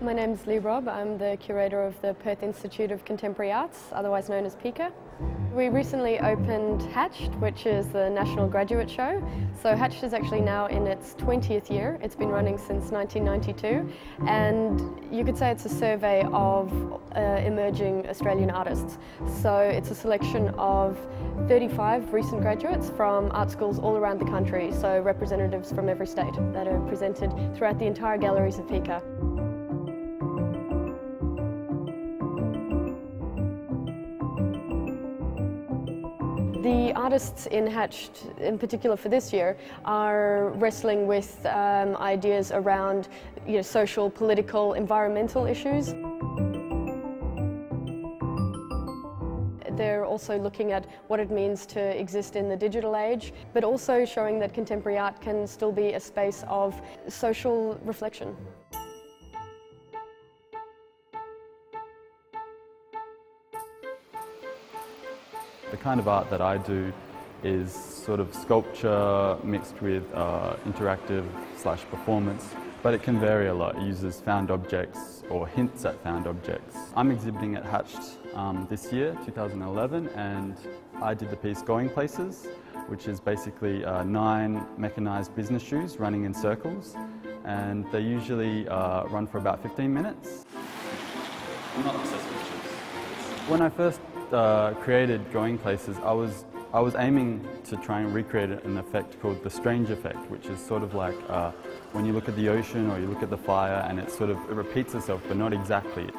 My name's Lee Robb. I'm the curator of the Perth Institute of Contemporary Arts, otherwise known as PICA. We recently opened Hatched, which is the National Graduate Show. So Hatched is actually now in its 20th year. It's been running since 1992, and you could say it's a survey of emerging Australian artists. So it's a selection of 35 recent graduates from art schools all around the country, so representatives from every state that are presented throughout the entire galleries of PICA. The artists in Hatched, in particular for this year, are wrestling with ideas around social, political, environmental issues. They're also looking at what it means to exist in the digital age, but also showing that contemporary art can still be a space of social reflection. The kind of art that I do is sort of sculpture mixed with interactive/performance, but it can vary a lot. It uses found objects or hints at found objects. I'm exhibiting at Hatched this year, 2011, and I did the piece Going Places, which is basically 9 mechanised business shoes running in circles, and they usually run for about 15 minutes. I'm not obsessed with shoes. When I first created Going Places, I was aiming to try and recreate an effect called the strange effect, which is sort of like when you look at the ocean or you look at the fire and it repeats itself, but not exactly.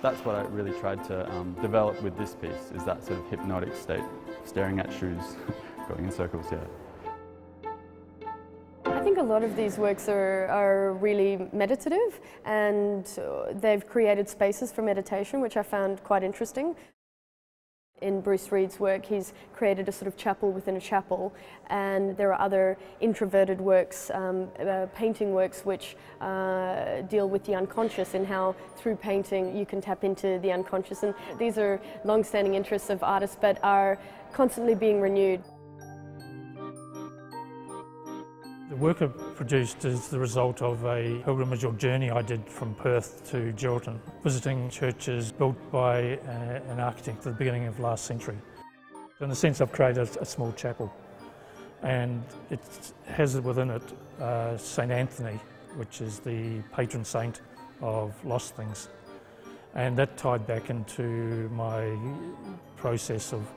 That's what I really tried to develop with this piece, is that sort of hypnotic state, staring at shoes going in circles, yeah. I think a lot of these works are really meditative, and they've created spaces for meditation, which I found quite interesting. In Bruce Reed's work, he's created a sort of chapel within a chapel, and there are other introverted works, painting works, which deal with the unconscious and how through painting you can tap into the unconscious. And these are long-standing interests of artists, but are constantly being renewed. The work I've produced is the result of a pilgrimage or journey I did from Perth to Geraldton, visiting churches built by an architect at the beginning of last century. In a sense, I've created a small chapel, and it has within it St. Anthony, which is the patron saint of lost things. And that tied back into my process of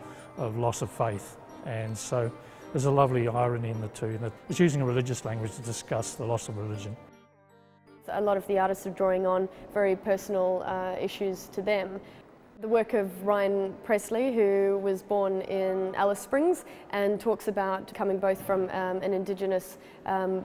loss of faith. And so there's a lovely irony in the two, that it's using a religious language to discuss the loss of religion. A lot of the artists are drawing on very personal issues to them. The work of Ryan Presley, who was born in Alice Springs and talks about coming both from an Indigenous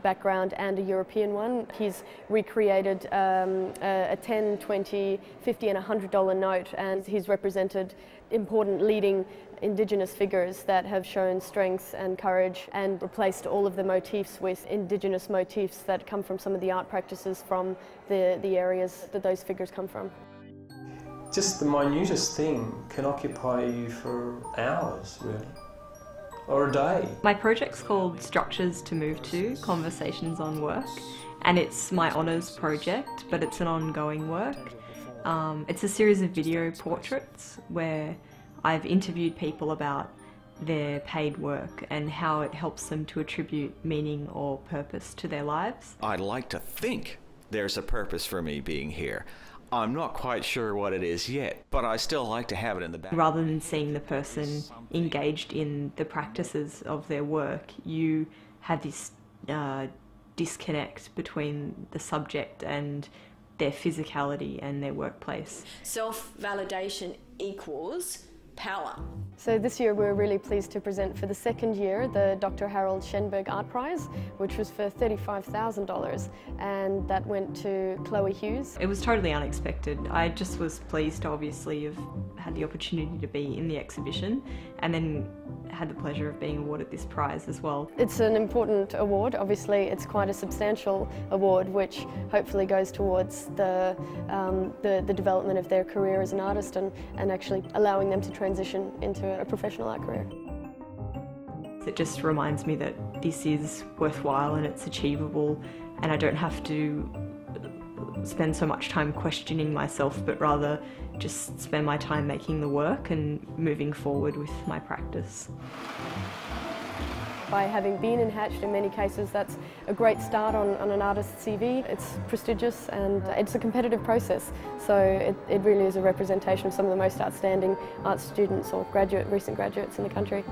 background and a European one. He's recreated a $10, $20, $50 and $100 note, and he's represented important leading Indigenous figures that have shown strength and courage, and replaced all of the motifs with Indigenous motifs that come from some of the art practices from the areas that those figures come from. Just the minutest thing can occupy you for hours, really, or a day. My project's called Structures to Move To, Conversations on Work, and it's my honours project, but it's an ongoing work. It's a series of video portraits where I've interviewed people about their paid work and how it helps them to attribute meaning or purpose to their lives. I'd like to think there's a purpose for me being here. I'm not quite sure what it is yet, but I still like to have it in the back. Rather than seeing the person engaged in the practices of their work, you have this disconnect between the subject and their physicality and their workplace. Self-validation equals power. So this year we're really pleased to present for the second year the Dr. Harold Schenberg Art Prize, which was for $35,000, and that went to Chloe Hughes. It was totally unexpected. I just was pleased to obviously have had the opportunity to be in the exhibition, and then had the pleasure of being awarded this prize as well. It's an important award. Obviously it's quite a substantial award, which hopefully goes towards the development of their career as an artist, and actually allowing them to transition into a professional art career. It just reminds me that this is worthwhile and it's achievable, and I don't have to spend so much time questioning myself, but rather just spend my time making the work and moving forward with my practice. By having been in Hatched, in many cases that's a great start on an artist's CV. It's prestigious and it's a competitive process, so it really is a representation of some of the most outstanding art students or recent graduates in the country.